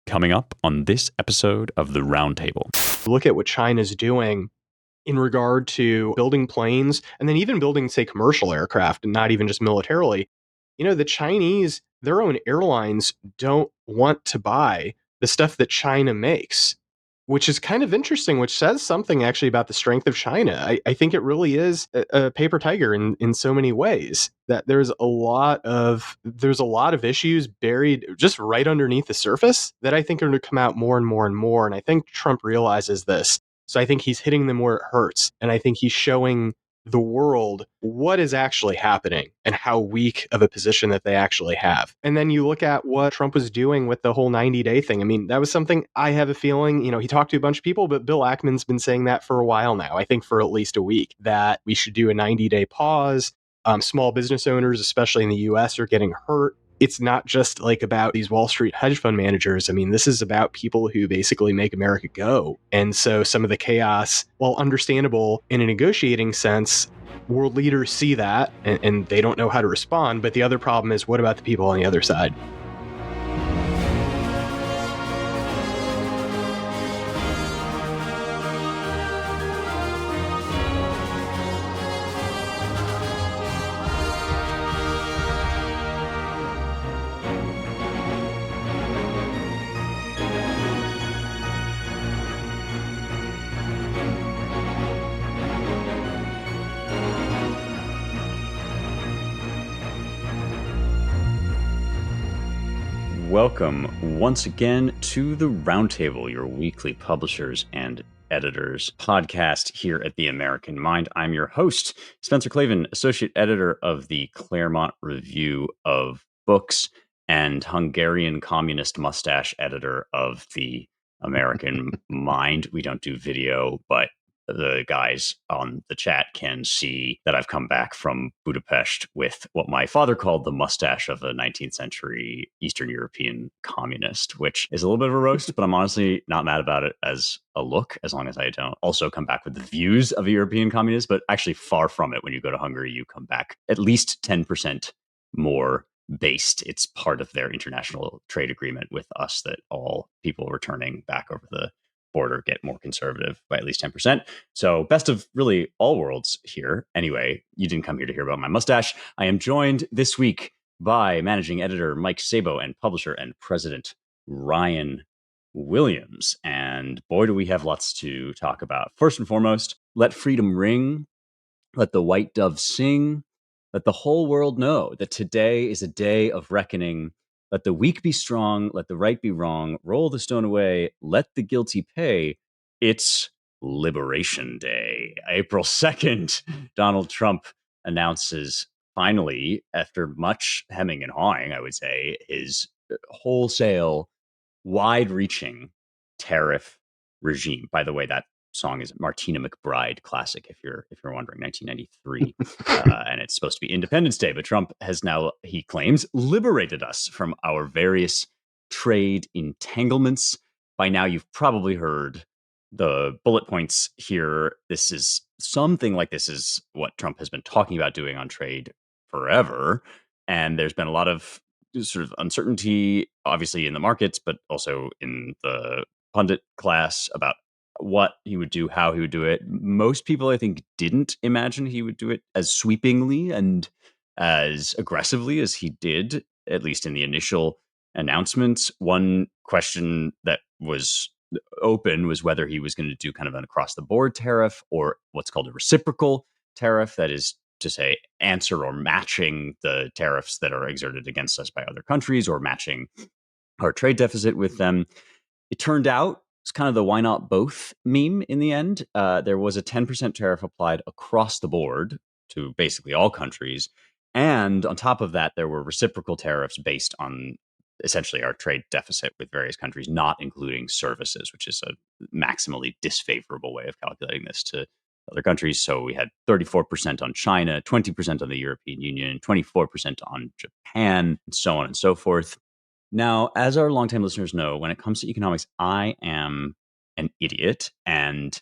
Coming up on this episode of the Roundtable. Look at what China's doing in regard to building planes and then even building, say, commercial aircraft and not even just militarily. You know, the Chinese, their own airlines don't want to buy the stuff that China makes, which is kind of interesting, which says something actually about the strength of China. I think it really is a paper tiger in so many ways, that there's a lot of issues buried just right underneath the surface that I think are going to come out more and more and more. And I think Trump realizes this. So I think he's hitting them where it hurts. And I think he's showing the world what is actually happening and how weak of a position that they actually have. And then you look at what Trump was doing with the whole 90-day thing. I mean, that was something I have a feeling, he talked to a bunch of people, but Bill Ackman's been saying that for a while now, I think for at least a week, that we should do a 90-day pause. Small business owners, especially in the US, are getting hurt. It's not just like about these Wall Street hedge fund managers. I mean, this is about people who basically make America go. And so some of the chaos, while understandable in a negotiating sense, world leaders see that and they don't know how to respond. But the other problem is, what about the people on the other side? Welcome once again to the Roundtable, your weekly publishers and editors podcast here at The American Mind. I'm your host, Spencer Clavin, associate editor of the Claremont Review of Books and Hungarian communist mustache editor of The American Mind. We don't do video, but the guys on the chat can see that I've come back from Budapest with what my father called the mustache of a 19th century Eastern European communist, which is a little bit of a roast, but I'm honestly not mad about it as a look, as long as I don't also come back with the views of a European communist. But actually far from it. When you go to Hungary, you come back at least 10% more based. It's part of their international trade agreement with us that all people returning back over the border get more conservative by at least 10%. So best of really all worlds here. Anyway, you didn't come here to hear about my mustache. I am joined this week by managing editor Mike Sabo and publisher and president Ryan Williams. And boy, do we have lots to talk about. First and foremost, let freedom ring. Let the white dove sing. Let the whole world know that today is a day of reckoning. Let the weak be strong. Let the right be wrong. Roll the stone away. Let the guilty pay. It's Liberation Day. April 2nd, Donald Trump announces finally, after much hemming and hawing, I would say, his wholesale, wide-reaching tariff regime. By the way, that song is Martina McBride classic, if you're wondering, 1993, and it's supposed to be Independence Day. But Trump has now, he claims, liberated us from our various trade entanglements. By now, you've probably heard the bullet points here. This is what Trump has been talking about doing on trade forever, and there's been a lot of sort of uncertainty, obviously in the markets, but also in the pundit class about what he would do, how he would do it. Most people, I think, didn't imagine he would do it as sweepingly and as aggressively as he did, at least in the initial announcements. One question that was open was whether he was going to do kind of an across-the-board tariff or what's called a reciprocal tariff, that is to say, answer or matching the tariffs that are exerted against us by other countries or matching our trade deficit with them. It turned out it's kind of the why not both meme in the end. There was a 10% tariff applied across the board to basically all countries. And on top of that, there were reciprocal tariffs based on essentially our trade deficit with various countries, not including services, which is a maximally disfavorable way of calculating this to other countries. So we had 34% on China, 20% on the European Union, 24% on Japan, and so on and so forth. Now, as our longtime listeners know, when it comes to economics, I am an idiot. And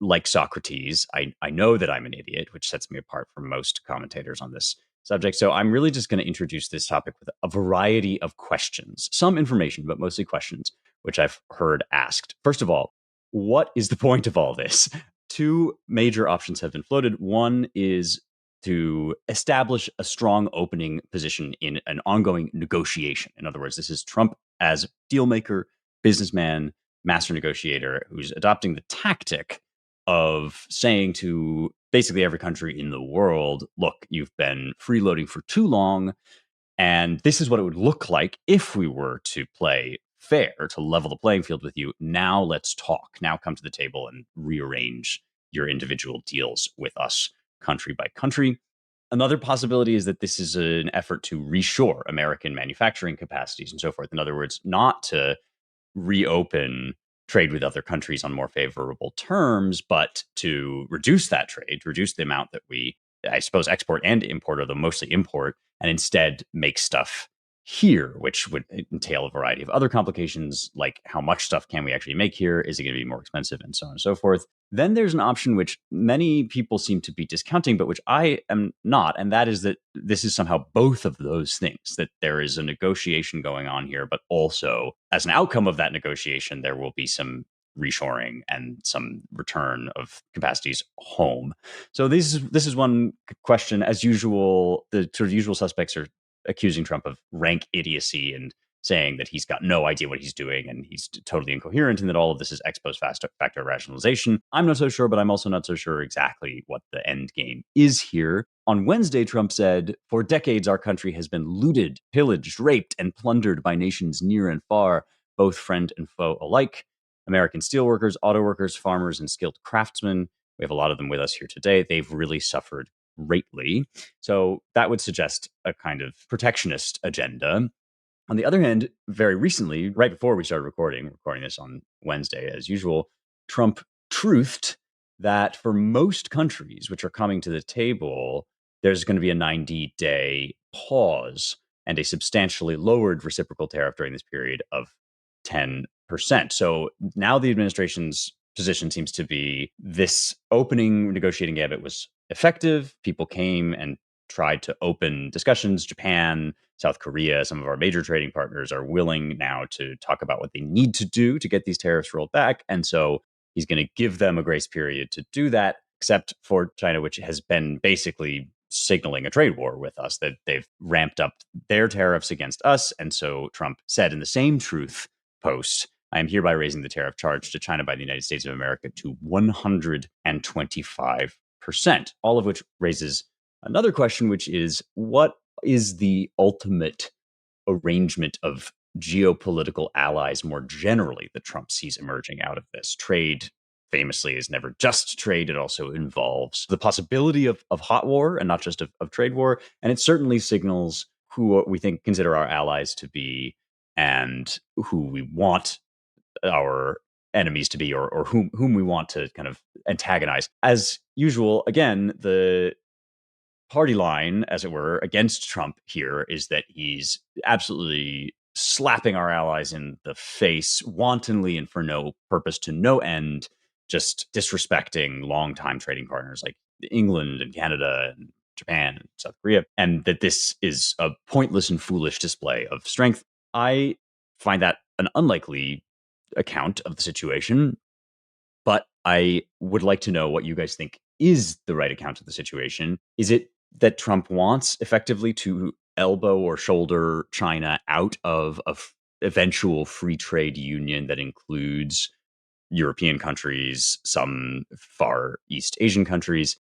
like Socrates, I know that I'm an idiot, which sets me apart from most commentators on this subject. So I'm really just going to introduce this topic with a variety of questions, some information, but mostly questions, which I've heard asked. First of all, what is the point of all this? Two major options have been floated. One is to establish a strong opening position in an ongoing negotiation. In other words, this is Trump as dealmaker, businessman, master negotiator, who's adopting the tactic of saying to basically every country in the world, look, you've been freeloading for too long, and this is what it would look like if we were to play fair, to level the playing field with you. Now let's talk. Now come to the table and rearrange your individual deals with us, country by country. Another possibility is that this is an effort to reshore American manufacturing capacities and so forth. In other words, not to reopen trade with other countries on more favorable terms, but to reduce that trade, reduce the amount that we, I suppose, export and import, although mostly import, and instead make stuff here, which would entail a variety of other complications, like how much stuff can we actually make here? Is it going to be more expensive? And so on and so forth. Then there's an option which many people seem to be discounting, but which I am not. And that is that this is somehow both of those things, that there is a negotiation going on here, but also as an outcome of that negotiation, there will be some reshoring and some return of capacities home. So this is one question. As usual, the sort of usual suspects are accusing Trump of rank idiocy and saying that he's got no idea what he's doing and he's totally incoherent and that all of this is ex post facto rationalization. I'm not so sure, but I'm also not so sure exactly what the end game is here. On Wednesday, Trump said, for decades, our country has been looted, pillaged, raped, and plundered by nations near and far, both friend and foe alike. American steelworkers, auto workers, farmers, and skilled craftsmen. We have a lot of them with us here today. They've really suffered greatly. So that would suggest a kind of protectionist agenda. On the other hand, very recently, right before we started recording this on Wednesday as usual, Trump truthed that for most countries which are coming to the table, there's going to be a 90-day pause and a substantially lowered reciprocal tariff during this period of 10%. So now the administration's position seems to be this opening negotiating gambit was effective. People came and tried to open discussions. Japan, South Korea, some of our major trading partners are willing now to talk about what they need to do to get these tariffs rolled back. And so he's going to give them a grace period to do that, except for China, which has been basically signaling a trade war with us, that they've ramped up their tariffs against us. And so Trump said in the same truth post, I am hereby raising the tariff charge to China by the United States of America to 125%, all of which raises another question, which is what is the ultimate arrangement of geopolitical allies more generally that Trump sees emerging out of this? Trade famously is never just trade. It also involves the possibility of hot war and not just of trade war. And it certainly signals who we consider our allies to be and who we want our enemies to be, or whom we want to kind of antagonize. As usual, again, the party line, as it were, against Trump here is that he's absolutely slapping our allies in the face wantonly and for no purpose to no end, just disrespecting longtime trading partners like England and Canada and Japan and South Korea, and that this is a pointless and foolish display of strength. I find that an unlikely account of the situation, but I would like to know what you guys think is the right account of the situation. Is it that Trump wants effectively to elbow or shoulder China out of a eventual free trade union that includes European countries, some Far East Asian countries?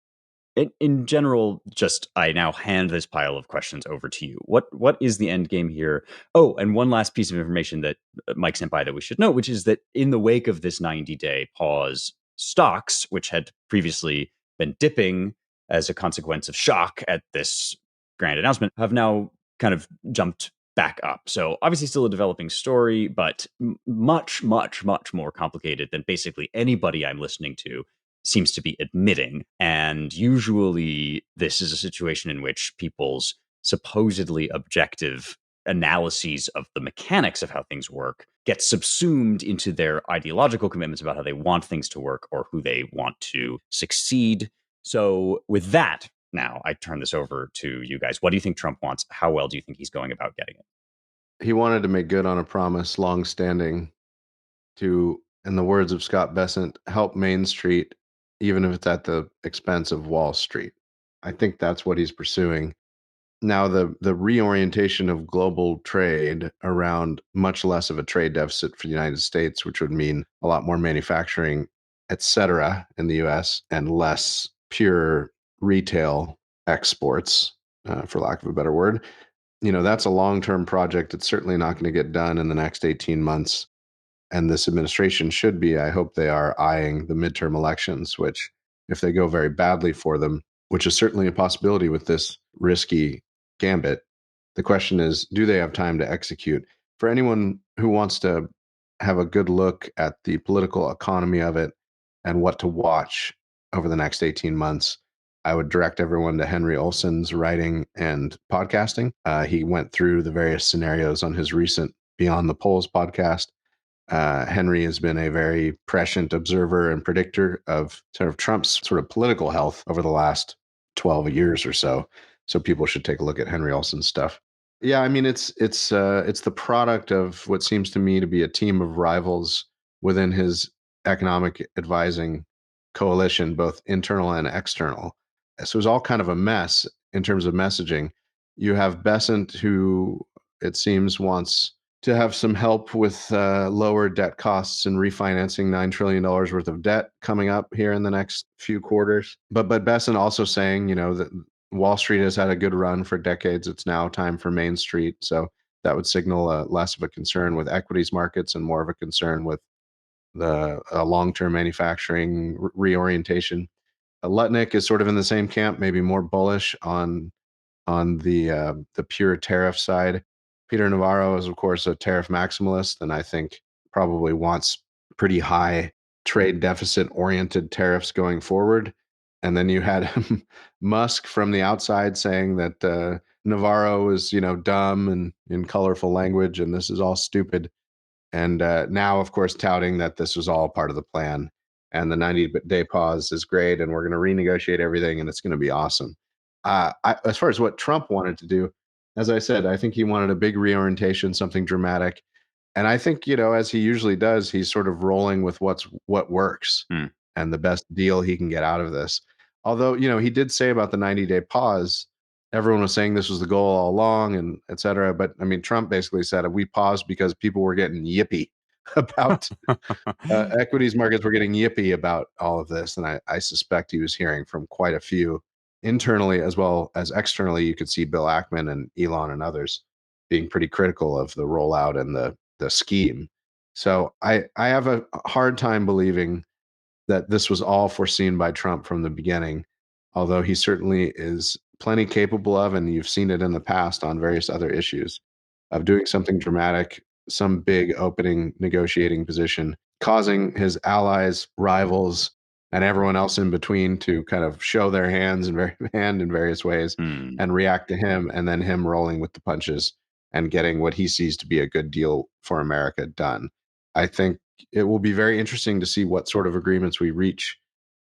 In general, just I now hand this pile of questions over to you. What is the end game here? Oh, and one last piece of information that Mike sent by that we should know, which is that in the wake of this 90-day pause, stocks, which had previously been dipping as a consequence of shock at this grand announcement, have now kind of jumped back up. So obviously still a developing story, but much, much, much more complicated than basically anybody I'm listening to seems to be admitting. And usually this is a situation in which people's supposedly objective analyses of the mechanics of how things work get subsumed into their ideological commitments about how they want things to work or who they want to succeed. So with that, now I turn this over to you guys. What do you think Trump wants? How well do you think he's going about getting it? He wanted to make good on a promise long standing to, in the words of Scott Bessent, help Main Street, even if it's at the expense of Wall Street. I think that's what he's pursuing. Now, the reorientation of global trade around much less of a trade deficit for the United States, which would mean a lot more manufacturing, et cetera, in the US and less pure retail exports, for lack of a better word. That's a long-term project. It's certainly not going to get done in the next 18 months. And this administration should be, I hope they are, eyeing the midterm elections, which, if they go very badly for them, which is certainly a possibility with this risky gambit, the question is, do they have time to execute? For anyone who wants to have a good look at the political economy of it and what to watch over the next 18 months, I would direct everyone to Henry Olsen's writing and podcasting. He went through the various scenarios on his recent Beyond the Polls podcast. Henry has been a very prescient observer and predictor of sort of Trump's sort of political health over the last 12 years or so. So people should take a look at Henry Olsen's stuff. Yeah, I mean it's the product of what seems to me to be a team of rivals within his economic advising coalition, both internal and external. So it's all kind of a mess in terms of messaging. You have Bessent, who it seems wants to have some help with lower debt costs and refinancing $9 trillion worth of debt coming up here in the next few quarters. But Bessent also saying, that Wall Street has had a good run for decades. It's now time for Main Street. So that would signal less of a concern with equities markets and more of a concern with the long-term manufacturing reorientation. Lutnick is sort of in the same camp, maybe more bullish on the pure tariff side. Peter Navarro is, of course, a tariff maximalist, and I think probably wants pretty high trade deficit oriented tariffs going forward. And then you had Musk from the outside saying that Navarro is, dumb and in colorful language, and this is all stupid. And now, of course, touting that this was all part of the plan, and the 90-day pause is great, and we're going to renegotiate everything, and it's going to be awesome. As far as what Trump wanted to do, as I said, I think he wanted a big reorientation, something dramatic. And I think, as he usually does, he's sort of rolling with what works and the best deal he can get out of this. Although, he did say about the 90-day pause, everyone was saying this was the goal all along and et cetera. But I mean, Trump basically said we paused because people were getting yippy about equities markets were getting yippy about all of this. And I suspect he was hearing from quite a few internally as well as externally. You could see Bill Ackman and Elon and others being pretty critical of the rollout and the scheme. So I have a hard time believing that this was all foreseen by Trump from the beginning, although he certainly is plenty capable of, and you've seen it in the past on various other issues, of doing something dramatic, some big opening negotiating position, causing his allies, rivals, and everyone else in between to kind of show their hand in various ways and react to him, and then him rolling with the punches and getting what he sees to be a good deal for America done. I think it will be very interesting to see what sort of agreements we reach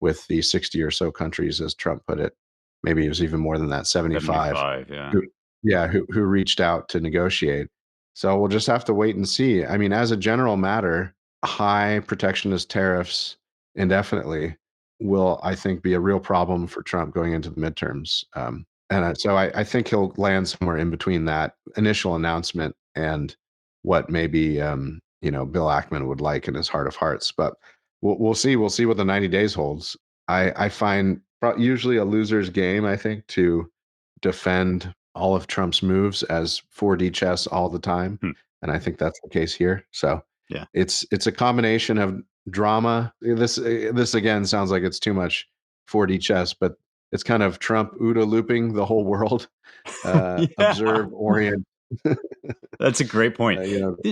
with the 60 or so countries, as Trump put it. Maybe it was even more than that, 75. 75, yeah. Who reached out to negotiate. So we'll just have to wait and see. I mean, as a general matter, high protectionist tariffs indefinitely will, I think, be a real problem for Trump going into the midterms. So I think he'll land somewhere in between that initial announcement and what maybe Bill Ackman would like in his heart of hearts. But we'll see. We'll see what the 90 days holds. I find usually a loser's game, I think, to defend all of Trump's moves as 4D chess all the time. And I think that's the case here. So yeah, it's a combination of drama. This again sounds like it's too much 4D chess, but it's kind of Trump OODA looping the whole world. Observe, orient. That's a great point.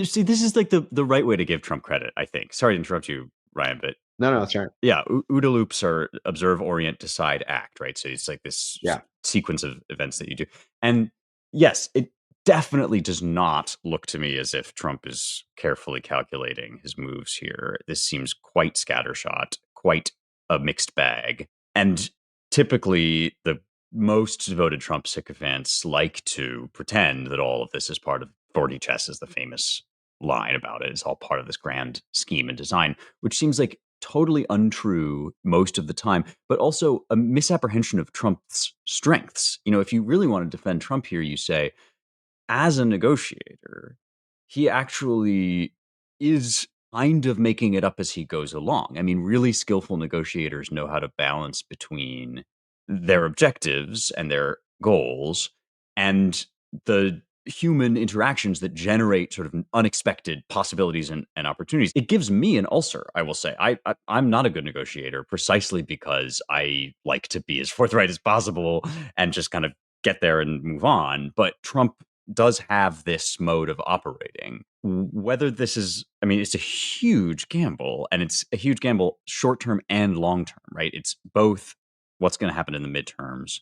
See, this is like the right way to give Trump credit, I think. Sorry to interrupt you, Ryan, but no, that's right. Yeah, OODA loops are observe, orient, decide, act, right? So it's like this sequence of events that you do. And yes, it definitely does not look to me as if Trump is carefully calculating his moves here. This seems quite scattershot, quite a mixed bag. And typically, the most devoted Trump sycophants like to pretend that all of this is part of 4D chess, is the famous line about it. It's all part of this grand scheme and design, which seems like totally untrue most of the time, but also a misapprehension of Trump's strengths. If you really want to defend Trump here, you say, as a negotiator, he actually is kind of making it up as he goes along. I mean, really skillful negotiators know how to balance between their objectives and their goals and the human interactions that generate sort of unexpected possibilities and opportunities. It gives me an ulcer, I will say. I'm not a good negotiator precisely because I like to be as forthright as possible and just kind of get there and move on. But Trump does have this mode of operating. Whether this is, I mean, it's a huge gamble, and it's a huge gamble short term and long term, right? It's both what's going to happen in the midterms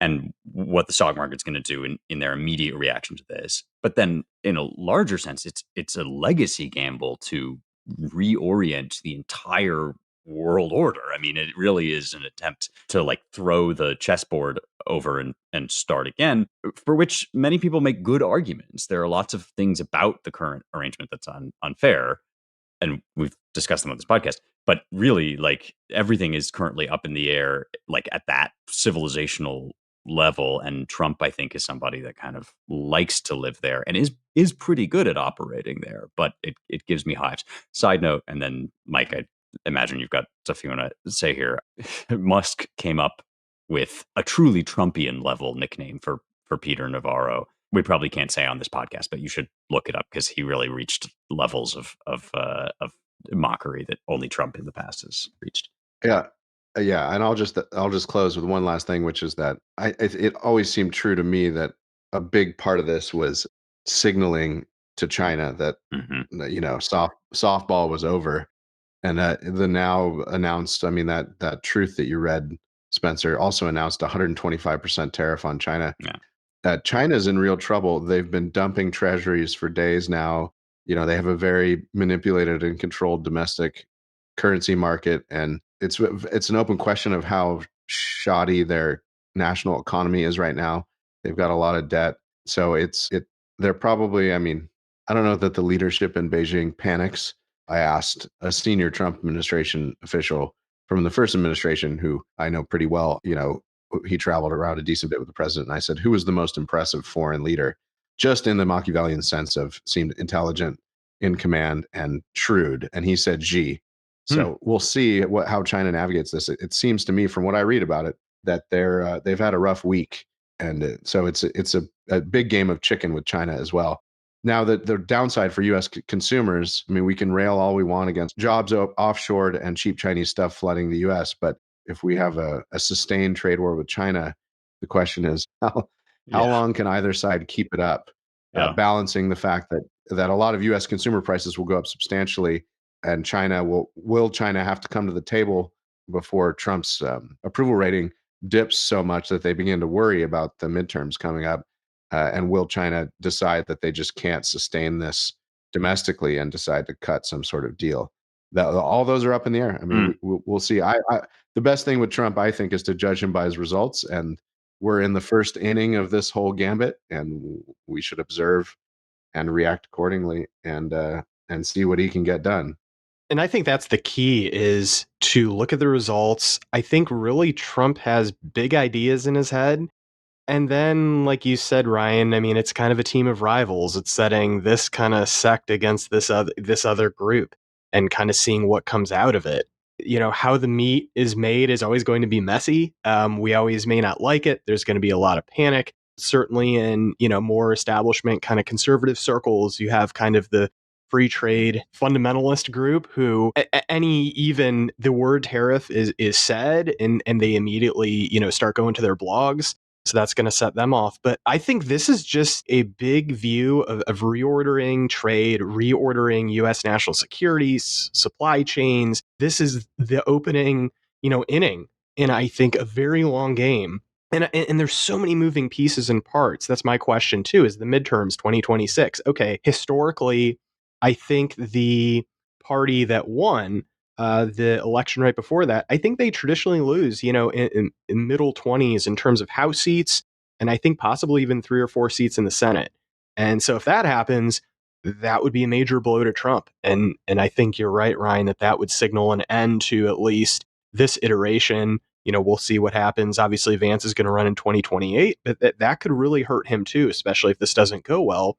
and what the stock market's going to do in their immediate reaction to this. But then in a larger sense, it's a legacy gamble to reorient the entire world order. I mean, it really is an attempt to like throw the chessboard over and start again, for which many people make good arguments. There are lots of things about the current arrangement that's unfair, and we've discussed them on this podcast. But really, like, everything is currently up in the air, like at that civilizational level. And Trump, I think, is somebody that kind of likes to live there and is pretty good at operating there. But it gives me hives. Side note, and then Mike, I imagine you've got stuff you want to say here. Musk came up with a truly Trumpian level nickname for Peter Navarro. We probably can't say on this podcast, but you should look it up because he really reached levels of mockery that only Trump in the past has reached. Yeah. Yeah, and I'll just close with one last thing, which is that it always seemed true to me that a big part of this was signaling to China that softball was over, and the now announced, I mean, that truth that you read, Spencer, also announced 125% tariff on China. Yeah. China's in real trouble. They've been dumping treasuries for days now. They have a very manipulated and controlled domestic currency market, and it's an open question of how shoddy their national economy is right now. They've got a lot of debt, so they're probably, I mean, I don't know that the leadership in Beijing panics. I asked a senior Trump administration official from the first administration, who I know pretty well. He traveled around a decent bit with the president, and I said, who was the most impressive foreign leader, just in the Machiavellian sense of seemed intelligent, in command, and shrewd? And he said Xi. So we'll see how China navigates this. It seems to me, from what I read about it, that they've had a rough week, and so it's a big game of chicken with China as well. Now, the downside for U.S. consumers, I mean, we can rail all we want against jobs offshored and cheap Chinese stuff flooding the U.S., but if we have a sustained trade war with China, the question is how long can either side keep it up, balancing the fact that a lot of U.S. consumer prices will go up substantially. And China will China have to come to the table before Trump's approval rating dips so much that they begin to worry about the midterms coming up? And will China decide that they just can't sustain this domestically and decide to cut some sort of deal? All those are up in the air. I mean, we'll see. The best thing with Trump, I think, is to judge him by his results. And we're in the first inning of this whole gambit, and we should observe and react accordingly and see what he can get done. And I think that's the key, is to look at the results. I think really Trump has big ideas in his head. And then, like you said, Ryan, I mean, it's kind of a team of rivals. It's setting this kind of sect against this other group and kind of seeing what comes out of it. How the meat is made is always going to be messy. We always may not like it. There's going to be a lot of panic. Certainly in, more establishment kind of conservative circles, you have kind of the free trade fundamentalist group who even the word tariff is said and they immediately, start going to their blogs. So that's going to set them off. But I think this is just a big view of reordering trade, reordering U.S. national security, supply chains. This is the opening, inning in, I think, a very long game. And there's so many moving pieces and parts. That's my question, too, is the midterms 2026. Okay, historically, I think the party that won the election right before that, I think they traditionally lose, in middle 20s in terms of House seats, and I think possibly even 3 or 4 seats in the Senate. And so if that happens, that would be a major blow to Trump. And I think you're right, Ryan, that would signal an end to at least this iteration. We'll see what happens. Obviously, Vance is going to run in 2028, but that could really hurt him too, especially if this doesn't go well.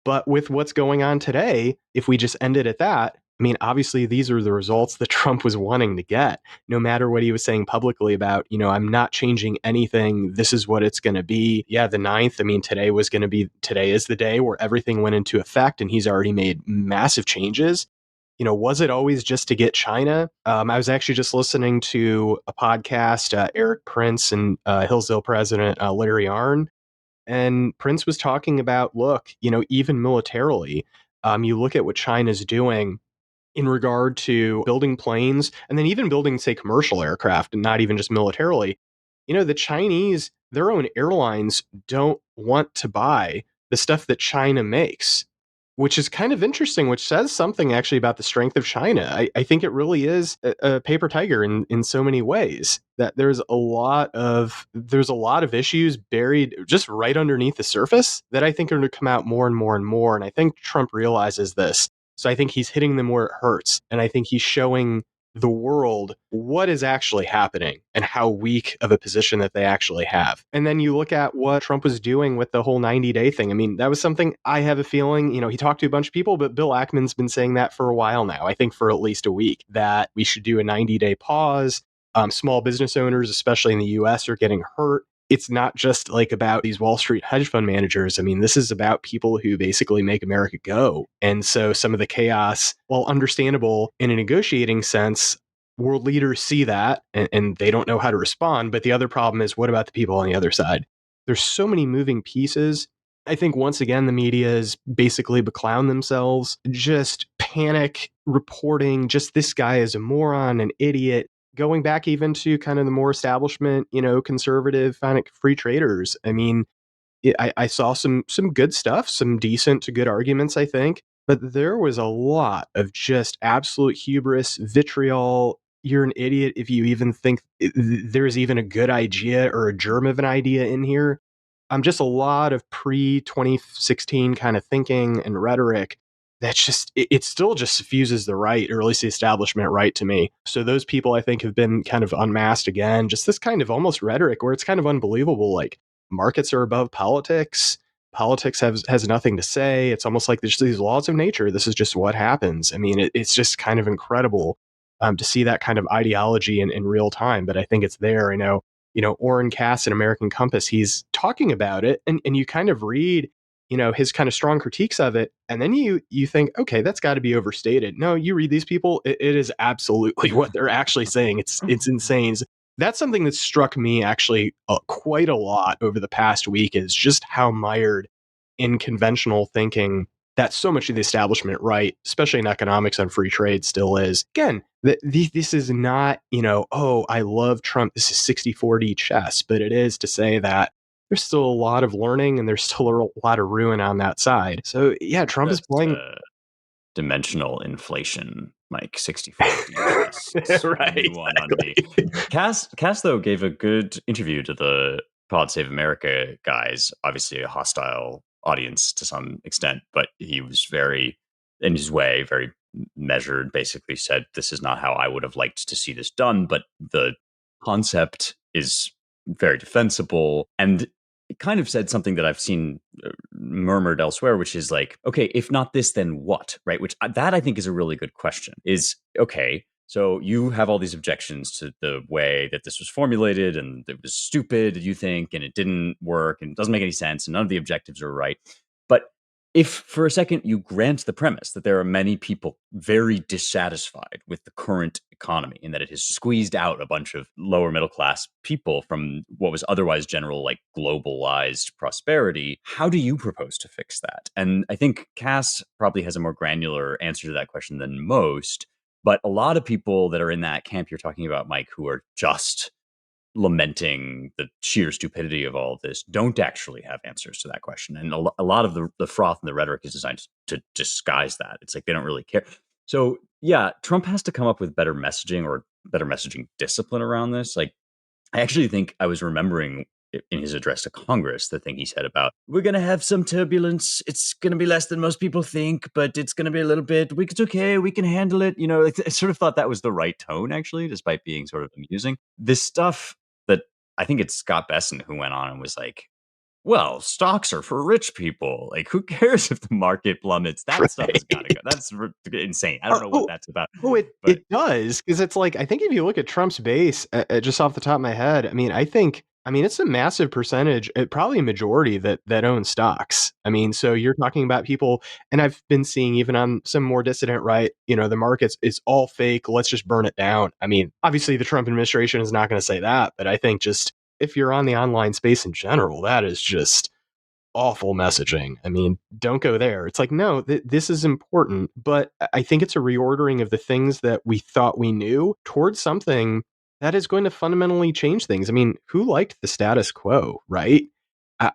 But with what's going on today, if we just end it at that, I mean, obviously, these are the results that Trump was wanting to get, no matter what he was saying publicly about, I'm not changing anything. This is what it's going to be. Yeah, the 9th. I mean, today is the day where everything went into effect, and he's already made massive changes. Was it always just to get China? I was actually just listening to a podcast, Eric Prince and Hillsdale president Larry Arnn. And Prince was talking about, look, even militarily, you look at what China's doing in regard to building planes and then even building, say, commercial aircraft and not even just militarily. The Chinese, their own airlines don't want to buy the stuff that China makes, which is kind of interesting, which says something actually about the strength of China. I think it really is a paper tiger in so many ways, that there's a lot of issues buried just right underneath the surface that I think are going to come out more and more and more. And I think Trump realizes this. So I think he's hitting them where it hurts. And I think he's showing the world what is actually happening and how weak of a position that they actually have. And then you look at what Trump was doing with the whole 90-day thing. I mean, that was something I have a feeling, he talked to a bunch of people, but Bill Ackman's been saying that for a while now, I think for at least a week, that we should do a 90-day pause. Small business owners, especially in the US, are getting hurt. It's not just like about these Wall Street hedge fund managers. I mean, this is about people who basically make America go. And so some of the chaos, while understandable in a negotiating sense, world leaders see that and they don't know how to respond. But the other problem is, what about the people on the other side? There's so many moving pieces. I think once again, the media is basically beclown themselves, just panic reporting, just this guy is a moron, an idiot. Going back even to kind of the more establishment, conservative kind of free traders. I mean, I saw some good stuff, some decent to good arguments, I think, but there was a lot of just absolute hubris, vitriol. You're an idiot if you even think there's even a good idea or a germ of an idea in here. Just a lot of pre-2016 kind of thinking and rhetoric that's just, it still just suffuses the right, or at least the establishment right, to me. So those people, I think, have been kind of unmasked again. Just this kind of almost rhetoric where it's kind of unbelievable. Like, markets are above politics. Politics has nothing to say. It's almost like there's these laws of nature. This is just what happens. I mean, it's just kind of incredible to see that kind of ideology in real time. But I think it's there. I know, Orrin Cass in American Compass, he's talking about it, and you kind of read his kind of strong critiques of it. And then you think, okay, that's got to be overstated. No, you read these people, it is absolutely what they're actually saying. It's insane. That's something that struck me actually quite a lot over the past week, is just how mired in conventional thinking that so much of the establishment right, especially in economics on free trade, still is. Again, this is not, oh, I love Trump, this is 60-40 chess, but it is to say that there's still a lot of learning and there's still a lot of ruin on that side. So yeah, Trump is playing dimensional inflation, like 64 DHS. right. New one on me. Cass though gave a good interview to the Pod Save America guys. Obviously a hostile audience to some extent, but he was very, in his way, very measured. Basically said, this is not how I would have liked to see this done, but the concept is very defensible. And it kind of said something that I've seen murmured elsewhere, which is like, okay, if not this, then what, right? Which that I think is a really good question. Is, okay, so you have all these objections to the way that this was formulated, and it was stupid, you think, and it didn't work, and it doesn't make any sense, and none of the objectives are right. But if for a second you grant the premise that there are many people very dissatisfied with the current economy, and that it has squeezed out a bunch of lower middle class people from what was otherwise general, like, globalized prosperity, how do you propose to fix that? And I think Cass probably has a more granular answer to that question than most. But a lot of people that are in that camp you're talking about, Mike, who are just lamenting the sheer stupidity of all of this, don't actually have answers to that question. And a lot of the froth and the rhetoric is designed to disguise that. It's like they don't really care. So yeah, Trump has to come up with better messaging, or better messaging discipline around this. Like, I actually think I was remembering in his address to Congress, the thing he said about, we're going to have some turbulence. It's going to be less than most people think, but it's going to be a little bit, it's okay. We can handle it. I sort of thought that was the right tone, actually, despite being sort of amusing. This stuff that I think it's Scott Besson who went on and was like, well, stocks are for rich people. Like, who cares if the market plummets? That stuff has got to go. That's insane. I don't know what that's about. It does, because it's like, I think if you look at Trump's base, just off the top of my head, it's a massive percentage, probably a majority that own stocks. So you're talking about people, and I've been seeing even on some more dissident right, the markets, it's all fake. Let's just burn it down. Obviously the Trump administration is not going to say that, but I think just if you're on the online space in general, that is just awful messaging. Don't go there. It's like, no, this is important, but I think it's a reordering of the things that we thought we knew towards something that is going to fundamentally change things. Who liked the status quo, right?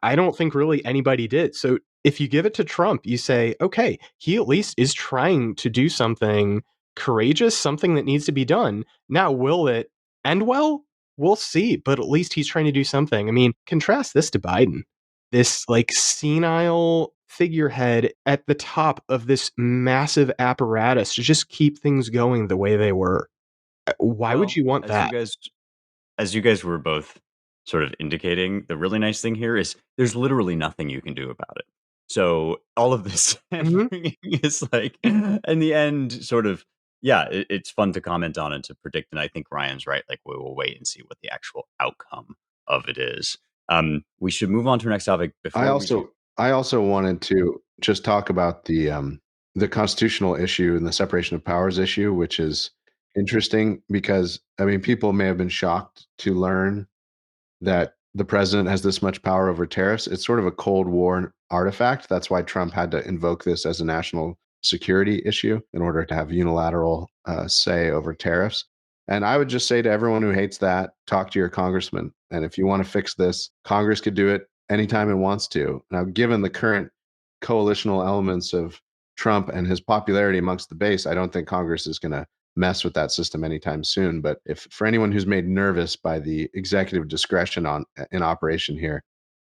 I don't think really anybody did. So if you give it to Trump, you say, okay, he at least is trying to do something courageous, something that needs to be done. Now, will it end well? We'll see, but at least he's trying to do something. Contrast this to Biden, this like senile figurehead at the top of this massive apparatus to just keep things going the way they were. Why would you want that? As you guys were both sort of indicating, the really nice thing here is there's literally nothing you can do about it. So all of this is like, in the end, sort of, yeah, it's fun to comment on and to predict. And I think Ryan's right. Like, we will wait and see what the actual outcome of it is. We should move on to our next topic. I also wanted to just talk about the constitutional issue and the separation of powers issue, which is interesting because people may have been shocked to learn that the president has this much power over tariffs. It's sort of a Cold War artifact. That's why Trump had to invoke this as a national security issue in order to have unilateral say over tariffs. And I would just say to everyone who hates that, talk to your congressman. And if you want to fix this, Congress could do it anytime it wants to. Now, given the current coalitional elements of Trump and his popularity amongst the base, I don't think Congress is going to mess with that system anytime soon. But if for anyone who's made nervous by the executive discretion in operation here,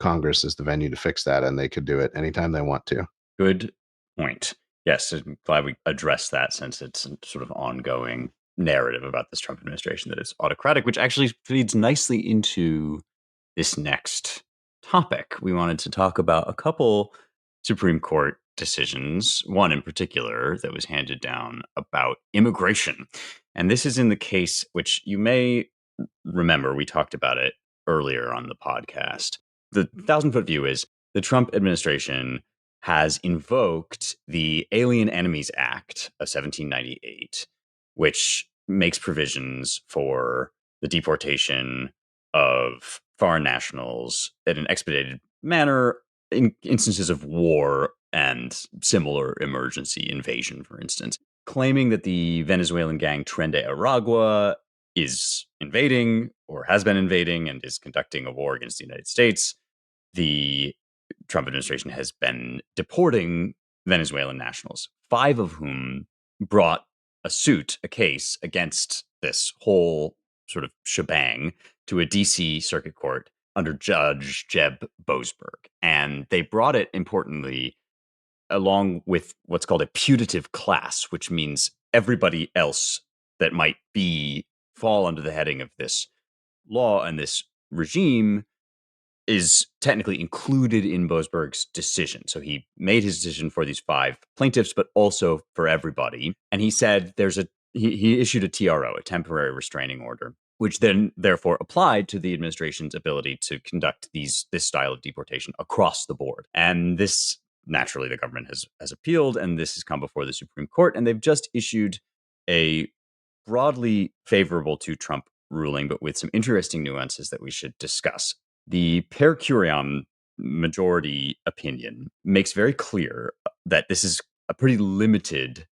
Congress is the venue to fix that, and they could do it anytime they want to. Good point. Yes, I'm glad we addressed that, since it's a sort of ongoing narrative about this Trump administration that is autocratic, which actually feeds nicely into this next topic. We wanted to talk about a couple Supreme Court decisions, one in particular that was handed down about immigration. And this is in the case which you may remember, we talked about it earlier on the podcast. The 1,000-foot view is the Trump administration has invoked the Alien Enemies Act of 1798, which makes provisions for the deportation of foreign nationals in an expedited manner in instances of war and similar emergency invasion, for instance, claiming that the Venezuelan gang Tren De Aragua is invading or has been invading and is conducting a war against the United States. The Trump administration has been deporting Venezuelan nationals, 5 of whom brought a case against this whole sort of shebang to a DC circuit court under Judge Jeb Boasberg. And they brought it, importantly, along with what's called a putative class, which means everybody else that might fall under the heading of this law and this regime is technically included in Boasberg's decision. So he made his decision for these 5 plaintiffs, but also for everybody. And he said he issued a TRO, a temporary restraining order, which then therefore applied to the administration's ability to conduct this style of deportation across the board. And this, naturally, the government has appealed, and this has come before the Supreme Court, and they've just issued a broadly favorable to Trump ruling, but with some interesting nuances that we should discuss. The per curiam majority opinion makes very clear that this is a pretty limited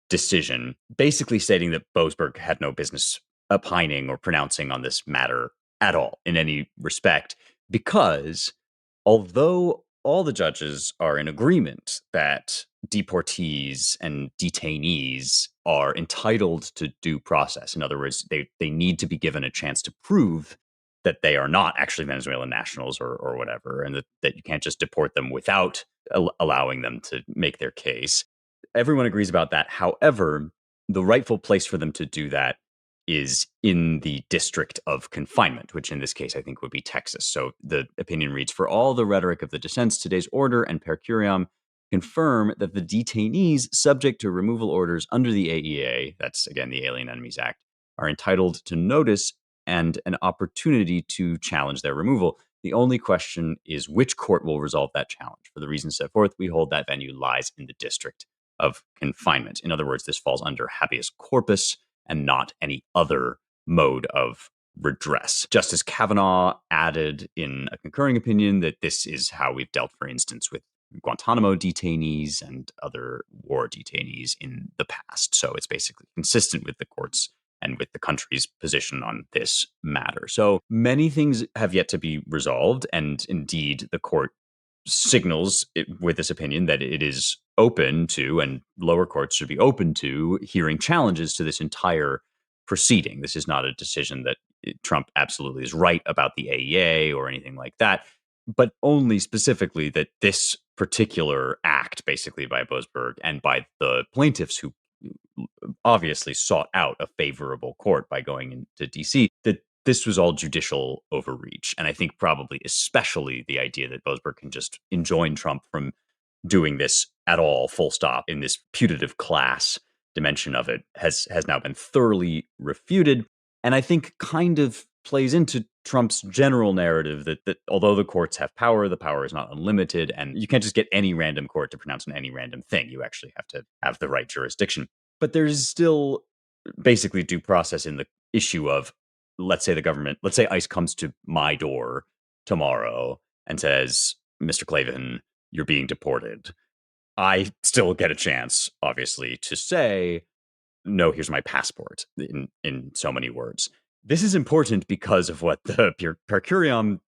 decision, basically stating that Boasberg had no business opining or pronouncing on this matter at all in any respect, because although all the judges are in agreement that deportees and detainees are entitled to due process, in other words, they need to be given a chance to prove that they are not actually Venezuelan nationals or whatever, and that you can't just deport them without allowing them to make their case. Everyone agrees about that. However, the rightful place for them to do that is in the district of confinement, which in this case I think would be Texas. So the opinion reads, for all the rhetoric of the dissents, today's order and per curiam confirm that the detainees subject to removal orders under the AEA, that's again the Alien Enemies Act, are entitled to notice and an opportunity to challenge their removal. The only question is which court will resolve that challenge. For the reasons set forth, we hold that venue lies in the district of confinement. In other words, this falls under habeas corpus and not any other mode of redress. Justice Kavanaugh added in a concurring opinion that this is how we've dealt, for instance, with Guantanamo detainees and other war detainees in the past. So it's basically consistent with the court's and with the country's position on this matter. So many things have yet to be resolved. And indeed, the court signals with this opinion that it is open to, and lower courts should be open to, hearing challenges to this entire proceeding. This is not a decision that Trump absolutely is right about the AEA or anything like that, but only specifically that this particular act, basically by Boasberg and by the plaintiffs who obviously sought out a favorable court by going into DC, that this was all judicial overreach. And I think probably especially the idea that Boasberg can just enjoin Trump from doing this at all, full stop, in this putative class dimension of it has now been thoroughly refuted. And I think kind of plays into Trump's general narrative that although the courts have power, the power is not unlimited, and you can't just get any random court to pronounce on any random thing. You actually have to have the right jurisdiction. But there's still basically due process in the issue of, let's say ICE comes to my door tomorrow and says, Mr. Clavin, you're being deported. I still get a chance, obviously, to say, no, here's my passport, in so many words. This is important because of what the per curiam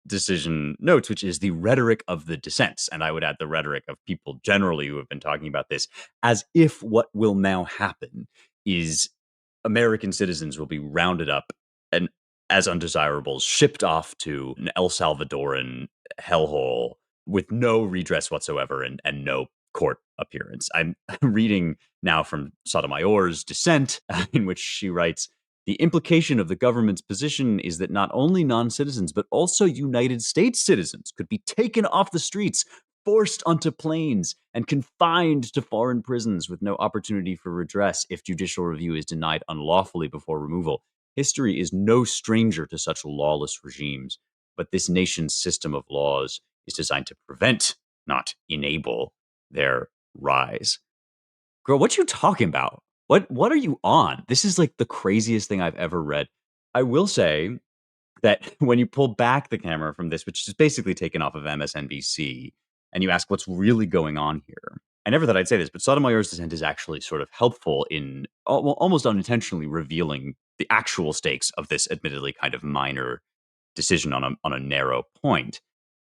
decision notes, which is the rhetoric of the dissents. And I would add the rhetoric of people generally who have been talking about this, as if what will now happen is American citizens will be rounded up and, as undesirables, shipped off to an El Salvadoran hellhole with no redress whatsoever and no court appearance. I'm reading now from Sotomayor's dissent, in which she writes, the implication of the government's position is that not only non-citizens, but also United States citizens could be taken off the streets, forced onto planes, and confined to foreign prisons with no opportunity for redress if judicial review is denied unlawfully before removal. History is no stranger to such lawless regimes, but this nation's system of laws is designed to prevent, not enable, their rise. Girl, what you talking about? What are you on? This is like the craziest thing I've ever read. I will say that when you pull back the camera from this, which is basically taken off of MSNBC, and you ask what's really going on here, I never thought I'd say this, but Sotomayor's dissent is actually sort of helpful in almost unintentionally revealing the actual stakes of this admittedly kind of minor decision on a narrow point.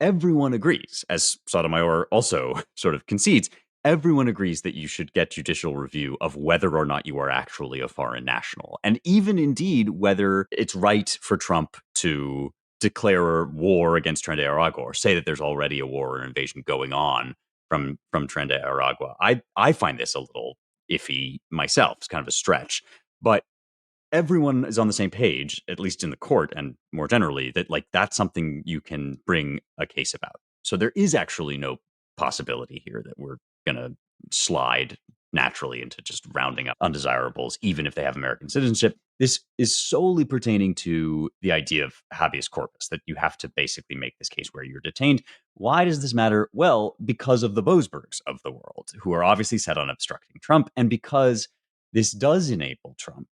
Everyone agrees, as Sotomayor also sort of concedes, everyone agrees that you should get judicial review of whether or not you are actually a foreign national. And even indeed, whether it's right for Trump to declare war against Tren De Aragua or say that there's already a war or invasion going on from Tren De Aragua. I find this a little iffy myself. It's kind of a stretch. But everyone is on the same page, at least in the court and more generally, that like that's something you can bring a case about. So there is actually no possibility here that we're going to slide naturally into just rounding up undesirables, even if they have American citizenship. This is solely pertaining to the idea of habeas corpus, that you have to basically make this case where you're detained. Why does this matter? Well, because of the Boasbergs of the world, who are obviously set on obstructing Trump, and because this does enable Trump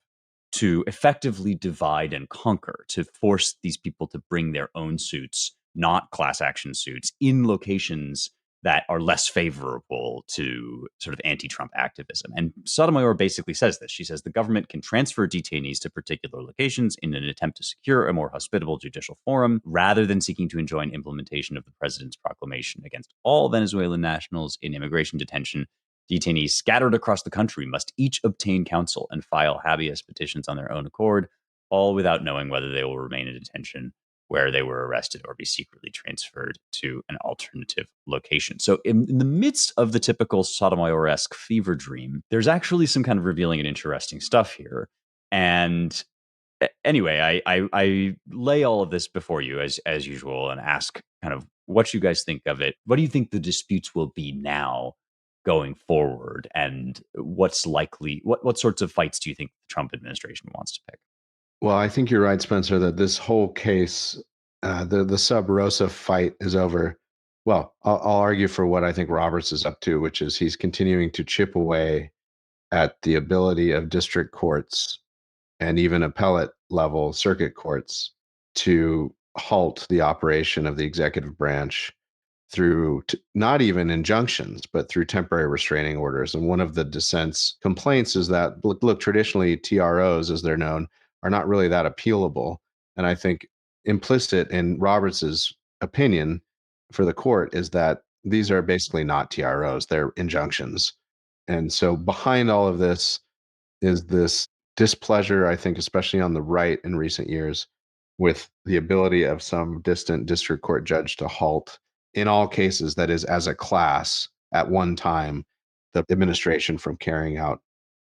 to effectively divide and conquer, to force these people to bring their own suits, not class action suits, in locations that are less favorable to sort of anti-Trump activism. And Sotomayor basically says this. She says the government can transfer detainees to particular locations in an attempt to secure a more hospitable judicial forum, rather than seeking to enjoin implementation of the president's proclamation against all Venezuelan nationals in immigration detention. Detainees scattered across the country must each obtain counsel and file habeas petitions on their own accord, all without knowing whether they will remain in detention where they were arrested or be secretly transferred to an alternative location. So in the midst of the typical Sotomayor-esque fever dream, there's actually some kind of revealing and interesting stuff here. And anyway, I lay all of this before you as usual and ask kind of what you guys think of it. What do you think the disputes will be now going forward, and what's likely? What sorts of fights do you think the Trump administration wants to pick? Well, I think you're right, Spencer, that this whole case, the sub rosa fight is over. Well, I'll argue for what I think Roberts is up to, which is he's continuing to chip away at the ability of district courts and even appellate level circuit courts to halt the operation of the executive branch through not even injunctions, but through temporary restraining orders. And one of the dissent's complaints is that, look, traditionally TROs, as they're known, are not really that appealable. And I think implicit in Roberts's opinion for the court is that these are basically not TROs, they're injunctions. And so behind all of this is this displeasure, I think, especially on the right in recent years, with the ability of some distant district court judge to halt, in all cases, that is, as a class at one time, the administration from carrying out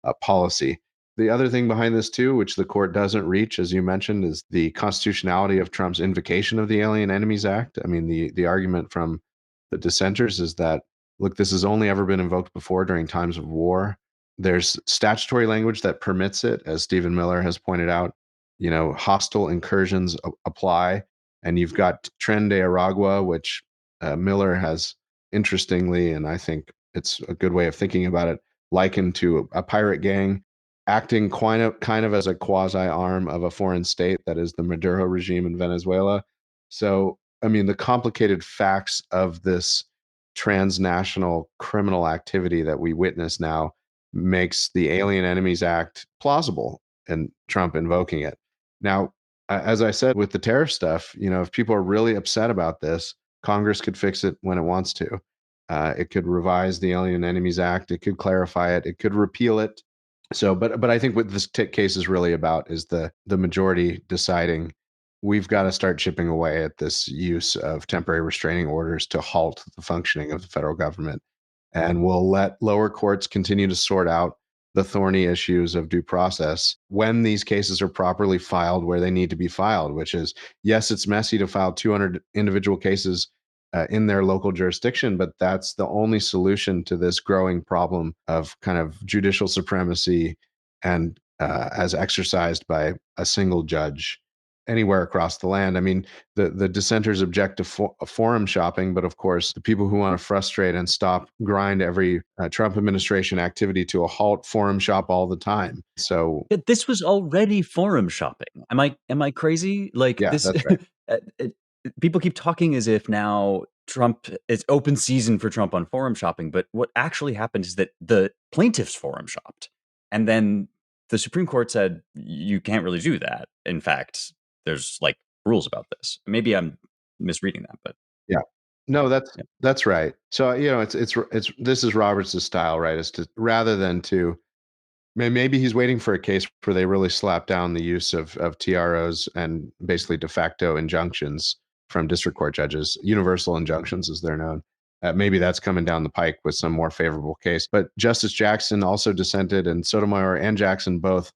a policy. The other thing behind this, too, which the court doesn't reach, as you mentioned, is the constitutionality of Trump's invocation of the Alien Enemies Act. I mean, the argument from the dissenters is that, look, this has only ever been invoked before during times of war. There's statutory language that permits it, as Stephen Miller has pointed out. Hostile incursions apply. And you've got Tren De Aragua, which Miller has interestingly, and I think it's a good way of thinking about it, likened to a pirate gang acting kind of as a quasi-arm of a foreign state, that is the Maduro regime in Venezuela. So, I mean, the complicated facts of this transnational criminal activity that we witness now makes the Alien Enemies Act plausible and Trump invoking it. Now, as I said with the tariff stuff, if people are really upset about this, Congress could fix it when it wants to. It could revise the Alien Enemies Act. It could clarify it. It could repeal it. So, but I think what this case is really about is the majority deciding we've got to start chipping away at this use of temporary restraining orders to halt the functioning of the federal government. And we'll let lower courts continue to sort out the thorny issues of due process when these cases are properly filed where they need to be filed, which is, yes, it's messy to file 200 individual cases in their local jurisdiction, but that's the only solution to this growing problem of kind of judicial supremacy and as exercised by a single judge anywhere across the land. I mean, the dissenters object to forum shopping, but of course, the people who want to frustrate and grind every Trump administration activity to a halt forum shop all the time. So this was already forum shopping. Am I crazy? Like, yeah, this, that's right. People keep talking as if now it's open season for Trump on forum shopping, but what actually happened is that the plaintiffs forum shopped, and then the Supreme Court said you can't really do that. In fact, there's like rules about this. Maybe I'm misreading that, but yeah, no, that's right. So it's this is Roberts' style, right? Is to, rather than to, maybe he's waiting for a case where they really slap down the use of TROs and basically de facto injunctions from district court judges, universal injunctions as they're known. Maybe that's coming down the pike with some more favorable case. But Justice Jackson also dissented, and Sotomayor and Jackson both.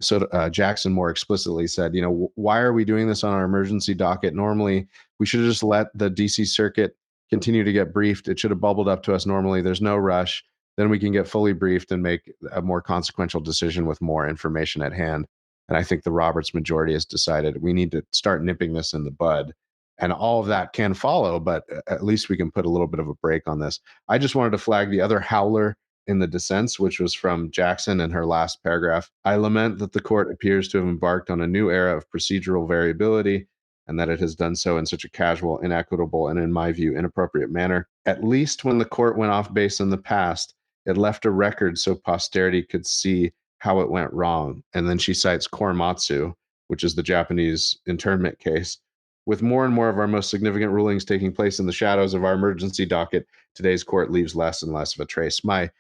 So Jackson more explicitly said, why are we doing this on our emergency docket? Normally, we should have just let the DC Circuit continue to get briefed. It should have bubbled up to us normally. There's no rush. Then we can get fully briefed and make a more consequential decision with more information at hand. And I think the Roberts majority has decided we need to start nipping this in the bud. And all of that can follow, but at least we can put a little bit of a break on this. I just wanted to flag the other howler in the dissents, which was from Jackson in her last paragraph. I lament that the court appears to have embarked on a new era of procedural variability, and that it has done so in such a casual, inequitable, and in my view, inappropriate manner. At least when the court went off base in the past, it left a record so posterity could see how it went wrong. And then she cites Korematsu, which is the Japanese internment case. With more and more of our most significant rulings taking place in the shadows of our emergency docket, today's court leaves less and less of a trace. My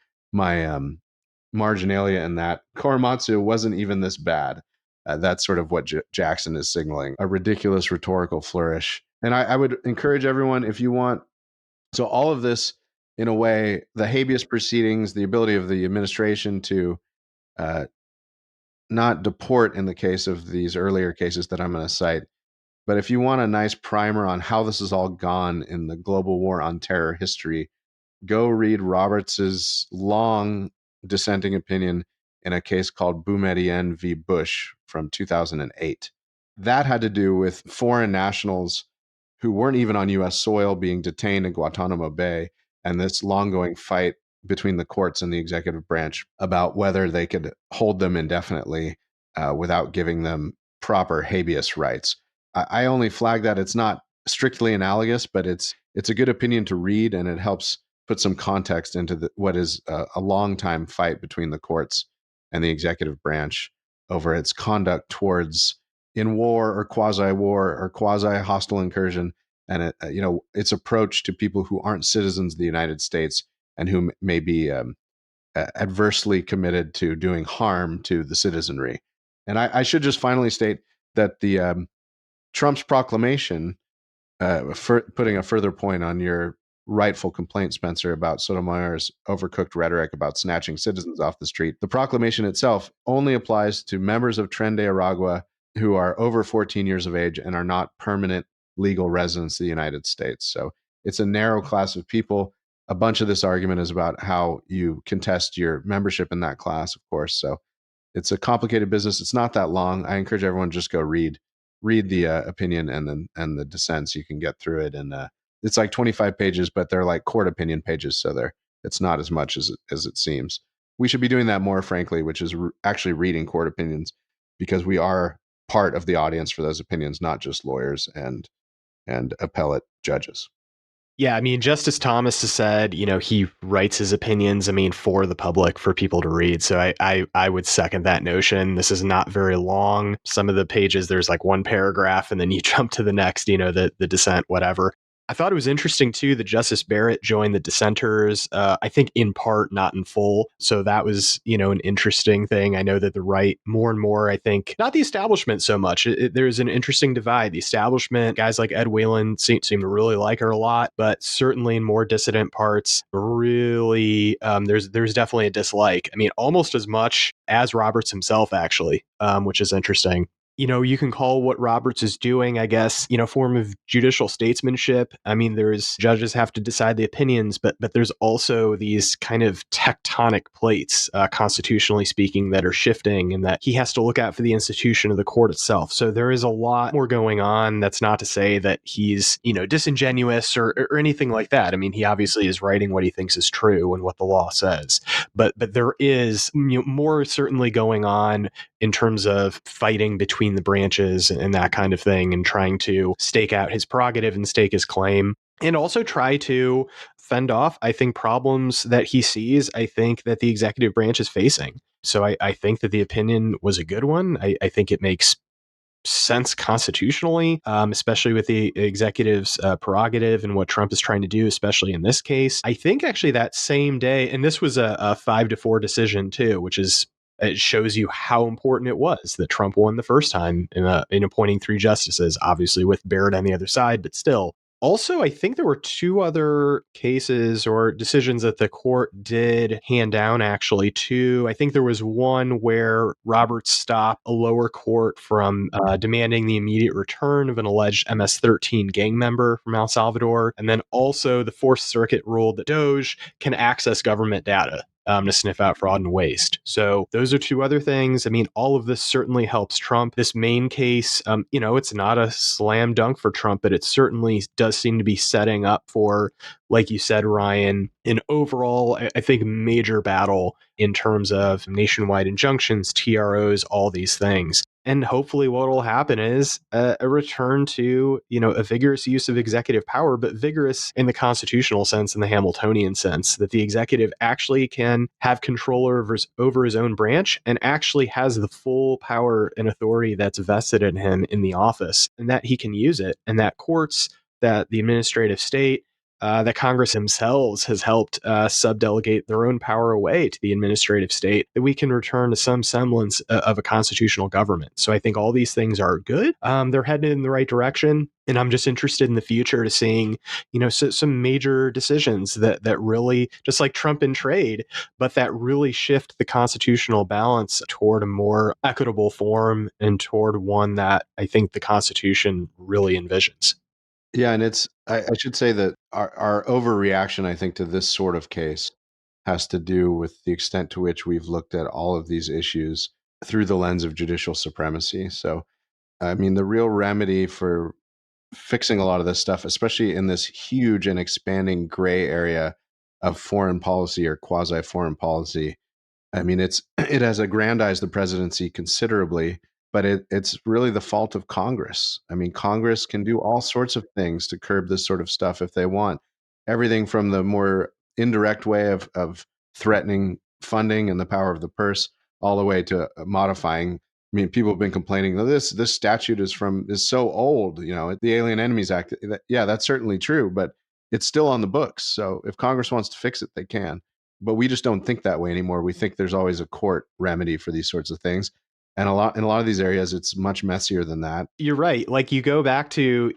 marginalia in that, Korematsu wasn't even this bad. That's sort of what Jackson is signaling, a ridiculous rhetorical flourish. And I would encourage everyone, if you want, so all of this, in a way, the habeas proceedings, the ability of the administration to not deport in the case of these earlier cases that I'm going to cite, but if you want a nice primer on how this has all gone in the global war on terror history, go read Roberts's long dissenting opinion in a case called Boumediene v. Bush from 2008. That had to do with foreign nationals who weren't even on U.S. soil being detained in Guantanamo Bay, and this long-going fight between the courts and the executive branch about whether they could hold them indefinitely without giving them proper habeas rights. I only flag that it's not strictly analogous, but it's a good opinion to read, and it helps put some context into what is a long time fight between the courts and the executive branch over its conduct towards in war or quasi-war or quasi-hostile incursion, and its approach to people who aren't citizens of the United States and who may be adversely committed to doing harm to the citizenry. And I should just finally state that the Trump's proclamation, putting a further point on your rightful complaint, Spencer, about Sotomayor's overcooked rhetoric about snatching citizens off the street. The proclamation itself only applies to members of Tren De Aragua who are over 14 years of age and are not permanent legal residents of the United States. So it's a narrow class of people. A bunch of this argument is about how you contest your membership in that class, of course. So it's a complicated business. It's not that long. I encourage everyone to just go read the opinion and the dissents. You can get through it, and it's like 25 pages, but they're like court opinion pages, so it's not as much as it seems. We should be doing that more, frankly, which is actually reading court opinions, because we are part of the audience for those opinions, not just lawyers and appellate judges. Yeah, I mean, Justice Thomas has said, he writes his opinions, for the public, for people to read. So I would second that notion. This is not very long. Some of the pages, there's like one paragraph, and then you jump to the next, the dissent, whatever. I thought it was interesting, too, that Justice Barrett joined the dissenters, I think in part, not in full. So that was, an interesting thing. I know that the right, more and more, I think, not the establishment so much. There's an interesting divide. The establishment, guys like Ed Whelan seem to really like her a lot, but certainly in more dissident parts, really, there's definitely a dislike. Almost as much as Roberts himself, actually, which is interesting. You can call what Roberts is doing, I guess, form of judicial statesmanship. There's judges have to decide the opinions, but there's also these kind of tectonic plates, constitutionally speaking, that are shifting, and that he has to look out for the institution of the court itself. So there is a lot more going on. That's not to say that he's, disingenuous or anything like that. He obviously is writing what he thinks is true and what the law says. But there is more certainly going on in terms of fighting between the branches and that kind of thing, and trying to stake out his prerogative and stake his claim, and also try to fend off, I think, problems that he sees, I think, that the executive branch is facing. So I think that the opinion was a good one. I think it makes sense constitutionally, especially with the executive's prerogative and what Trump is trying to do, especially in this case. I think actually that same day, and this was a 5-4 decision too, which is, it shows you how important it was that Trump won the first time in appointing 3 justices, obviously with Barrett on the other side, but still. Also, I think there were 2 other cases or decisions that the court did hand down, actually, too. I think there was one where Roberts stopped a lower court from demanding the immediate return of an alleged MS-13 gang member from El Salvador. And then also the Fourth Circuit ruled that DOJ can access government data to sniff out fraud and waste. So those are 2 other things. All of this certainly helps Trump. This main case, it's not a slam dunk for Trump, but it certainly does seem to be setting up for, like you said, Ryan, an overall, I think, major battle in terms of nationwide injunctions, TROs, all these things. And hopefully what will happen is a return to, a vigorous use of executive power, but vigorous in the constitutional sense, in the Hamiltonian sense, that the executive actually can have control over his own branch and actually has the full power and authority that's vested in him in the office, and that he can use it, and that courts, that the administrative state, that Congress themselves has helped subdelegate their own power away to the administrative state, that we can return to some semblance of a constitutional government. So I think all these things are good. They're headed in the right direction. And I'm just interested in the future to seeing, some major decisions that really, just like Trump and trade, but that really shift the constitutional balance toward a more equitable form and toward one that I think the Constitution really envisions. Yeah, and I should say that our overreaction, I think, to this sort of case has to do with the extent to which we've looked at all of these issues through the lens of judicial supremacy. So, I mean, the real remedy for fixing a lot of this stuff, especially in this huge and expanding gray area of foreign policy or quasi foreign policy, I mean, it has aggrandized the presidency considerably, but it's really the fault of Congress. I mean, Congress can do all sorts of things to curb this sort of stuff if they want. Everything from the more indirect way of threatening funding and the power of the purse, all the way to modifying. I mean, people have been complaining that this statute is so old. The Alien Enemies Act. Yeah, that's certainly true, but it's still on the books. So if Congress wants to fix it, they can, but we just don't think that way anymore. We think there's always a court remedy for these sorts of things. And in a lot of these areas, it's much messier than that. You're right. Like, you go back to,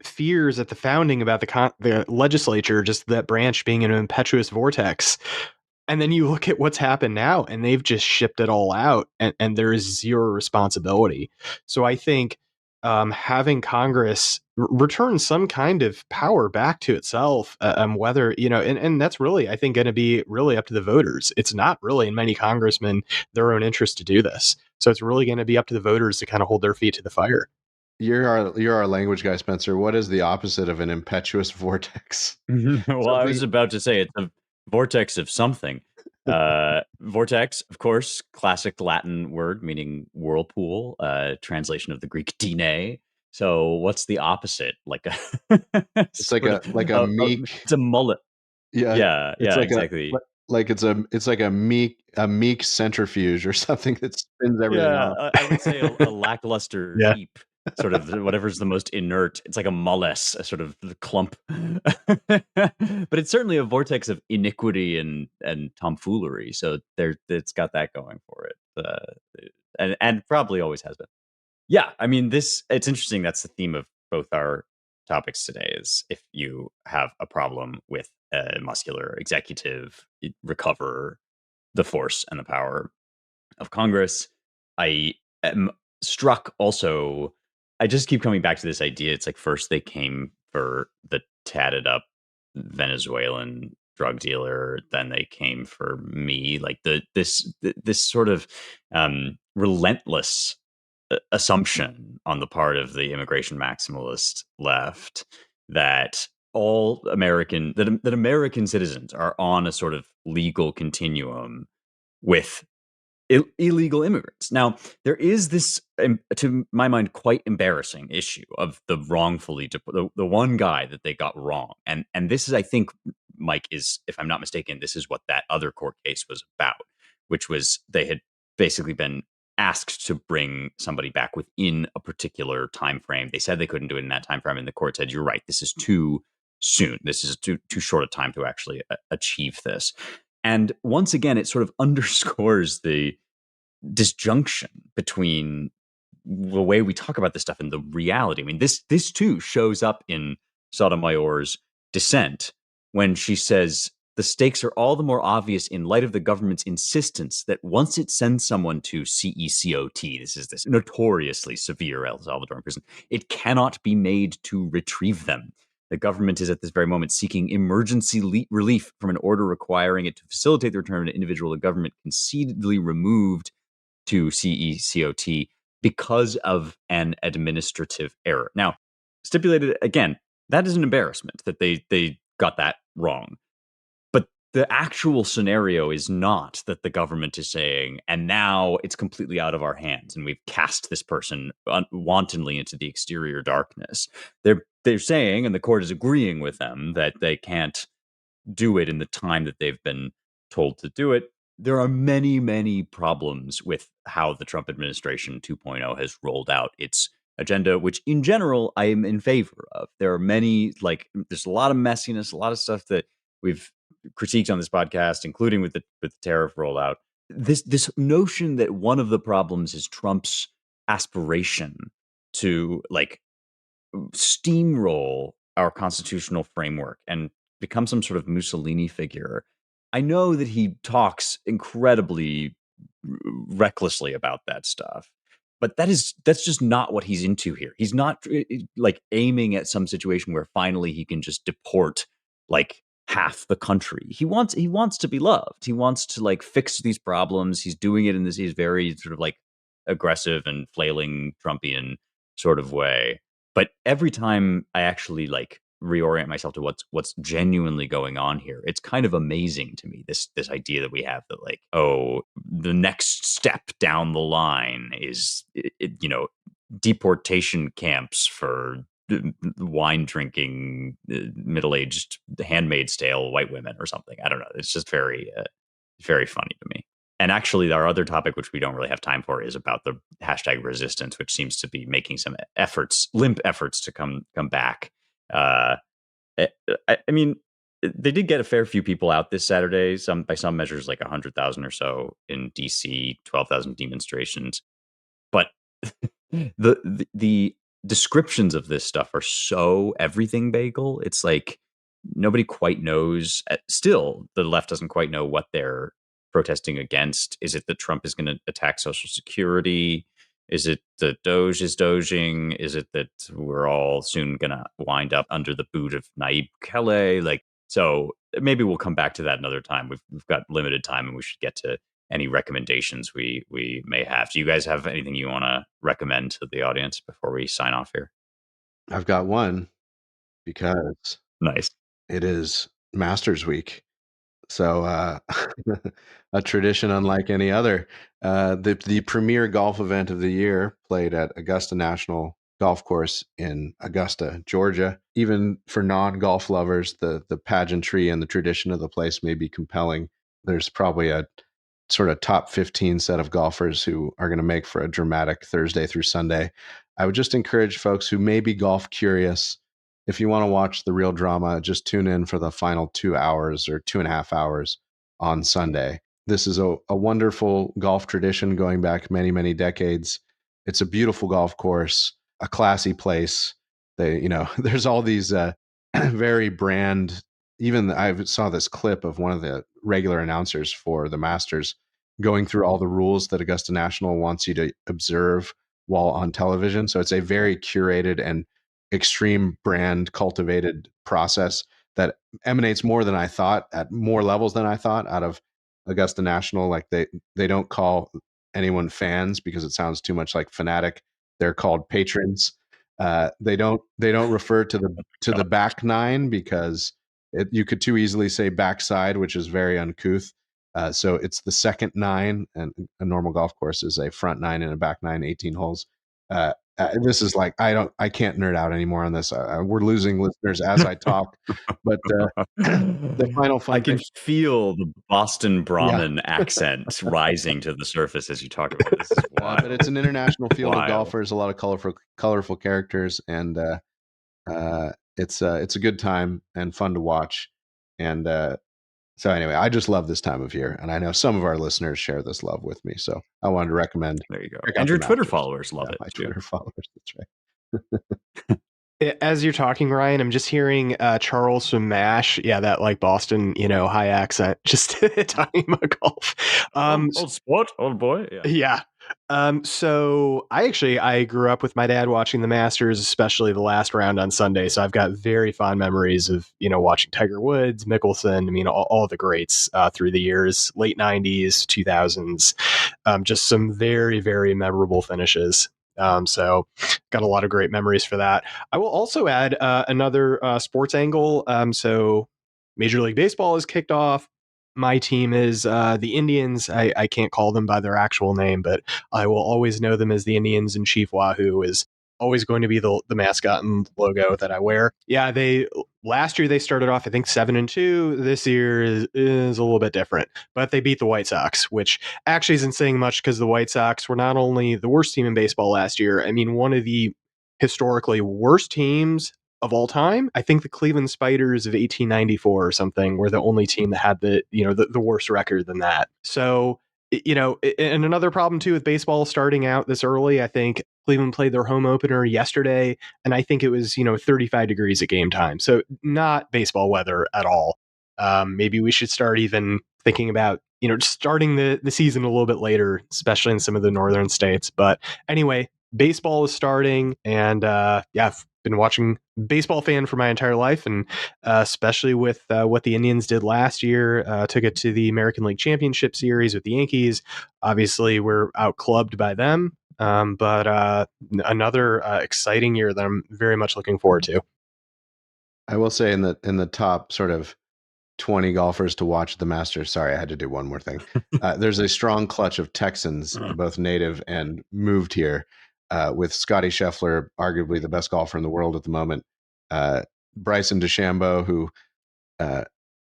fears at the founding about the legislature, just that branch being an impetuous vortex. And then you look at what's happened now, and they've just shipped it all out, and there is zero responsibility. So I think having Congress return some kind of power back to itself, whether, and that's really, I think, going to be really up to the voters. It's not really in many congressmen their own interest to do this. So it's really going to be up to the voters to kind of hold their feet to the fire. You're our language guy, Spencer. What is the opposite of an impetuous vortex? Well, I was about to say it's a vortex of something. Vortex, of course, classic Latin word meaning whirlpool, translation of the Greek dine. So what's the opposite? Like it's like a meek. It's a mullet. Yeah, yeah, exactly. It's like a meek centrifuge or something that spins everything off. I would say a lackluster heap. Sort of whatever's the most inert. It's like a mollass, a sort of clump. But it's certainly a vortex of iniquity and tomfoolery. So it's got that going for it, and probably always has been. Yeah, I mean, it's interesting. That's the theme of both our topics today. Is if you have a problem with a muscular executive, recover the force and the power of Congress. I am struck also. I just keep coming back to this idea. It's like first they came for the tatted up Venezuelan drug dealer, then they came for me. Like this sort of relentless assumption on the part of the immigration maximalist left that that American citizens are on a sort of legal continuum with illegal immigrants. Now, there is this, to my mind, quite embarrassing issue of the wrongfully the one guy that they got wrong, and this is, I think, Mike, is, if I'm not mistaken, this is what that other court case was about, which was they had basically been asked to bring somebody back within a particular time frame. They said they couldn't do it in that time frame, and the court said, "You're right. This is too soon. This is too short a time to actually achieve this." And once again, it sort of underscores the disjunction between the way we talk about this stuff and the reality. I mean, this too shows up in Sotomayor's dissent when she says the stakes are all the more obvious in light of the government's insistence that once it sends someone to CECOT, this notoriously severe El Salvadoran prison, it cannot be made to retrieve them. The government is at this very moment seeking emergency relief from an order requiring it to facilitate the return of an individual the government concededly removed to CECOT because of an administrative error. Now, stipulated again, that is an embarrassment that they got that wrong. But the actual scenario is not that the government is saying, and now it's completely out of our hands, and we've cast this person wantonly into the exterior darkness. They're saying, and the court is agreeing with them, that they can't do it in the time that they've been told to do it. There are many, many problems with how the Trump administration 2.0 has rolled out its agenda, which in general I am in favor of. There are many, like, there's a lot of messiness, a lot of stuff that we've critiqued on this podcast, including with the tariff rollout. This notion that one of the problems is Trump's aspiration to like steamroll our constitutional framework and become some sort of Mussolini figure. I know that he talks incredibly recklessly about that stuff, but that's just not what he's into here. He's not like aiming at some situation where finally he can just deport like half the country. He wants to be loved. He wants to like fix these problems. He's doing it in this he's very sort of like aggressive and flailing Trumpian sort of way. But every time I actually like reorient myself to what's genuinely going on here, it's kind of amazing to me, this idea that we have that like, oh, the next step down the line is deportation camps for wine drinking middle-aged Handmaid's Tale white women or something. I don't know. It's just very very funny to me. And actually, our other topic, which we don't really have time for, is about the hashtag resistance, which seems to be making some efforts, limp efforts, to come back. I mean, they did get a fair few people out this Saturday. By some measures, like 100,000 or so in DC, 12,000 demonstrations. But the descriptions of this stuff are so everything bagel. It's like nobody quite knows. Still, the left doesn't quite know what they're protesting against. Is it that Trump is going to attack Social Security? Is it that Doge is doging? Is it that we're all soon going to wind up under the boot of Nayib Bukele? Like, so maybe we'll come back to that another time. We've got limited time, and we should get to any recommendations we may have. Do you guys have anything you want to recommend to the audience before we sign off here? I've got one, because Nice. it is Masters Week. So a tradition unlike any other. The premier golf event of the year played at Augusta National Golf Course in Augusta, Georgia. Even for non-golf lovers, the pageantry and the tradition of the place may be compelling. There's probably a sort of top 15 set of golfers who are going to make for a dramatic Thursday through Sunday. I would just encourage folks who may be golf curious, if you want to watch the real drama, just tune in for the final 2 hours or 2.5 hours on Sunday. This is a wonderful golf tradition going back many, many decades. It's a beautiful golf course, a classy place. There's all these very brand. Even I saw this clip of one of the regular announcers for the Masters going through all the rules that Augusta National wants you to observe while on television. So it's a very curated and extreme brand cultivated process that emanates more than I thought, at more levels than I thought, out of Augusta National. Like they don't call anyone fans because it sounds too much like fanatic. They're called patrons. They don't refer to the back nine because you could too easily say backside, which is very uncouth. So it's the second nine, and a normal golf course is a front nine and a back nine, 18 holes. This is like, I can't nerd out anymore on this. We're losing listeners as I talk, but the final fun I can feel the Boston Brahmin accent rising to the surface as you talk about this. But it's an international field of golfers, a lot of colorful characters, and it's a good time and fun to watch. And so anyway, I just love this time of year, and I know some of our listeners share this love with me. So I wanted to recommend. There you go. And your Twitter followers love it. My Twitter followers, that's right. As you're talking, Ryan, I'm just hearing Charles from MASH. Yeah, that like Boston, high accent, just talking about golf. Old sport, old boy. Yeah. So I grew up with my dad watching the Masters, especially the last round on Sunday. So I've got very fond memories of, watching Tiger Woods, Mickelson. I mean, all the greats through the years, late 90s, 2000s, just some very, very memorable finishes. So got a lot of great memories for that. I will also add another sports angle. So Major League Baseball is kicked off. My team is the Indians. I can't call them by their actual name, but I will always know them as the Indians, and Chief Wahoo is always going to be the mascot and logo that I wear. Yeah, last year they started off, I think, 7-2. This year is a little bit different, but they beat the White Sox, which actually isn't saying much because the White Sox were not only the worst team in baseball last year. I mean, one of the historically worst teams of all time. I think the Cleveland Spiders of 1894 or something were the only team that had the worst record than that. So, and another problem too with baseball starting out this early, I think Cleveland played their home opener yesterday, and I think it was 35 degrees at game time, so not baseball weather at all. Maybe we should start even thinking about just starting the season a little bit later, especially in some of the northern states. But anyway, baseball is starting, and I've been watching baseball fan for my entire life, and especially with what the Indians did last year, took it to the American League Championship Series with the Yankees. Obviously, we're out clubbed by them, but another exciting year that I'm very much looking forward to. I will say in the top sort of 20 golfers to watch the Masters. Sorry, I had to do one more thing. There's a strong clutch of Texans, both native and moved here, with Scotty Scheffler, arguably the best golfer in the world at the moment. Bryson DeChambeau, who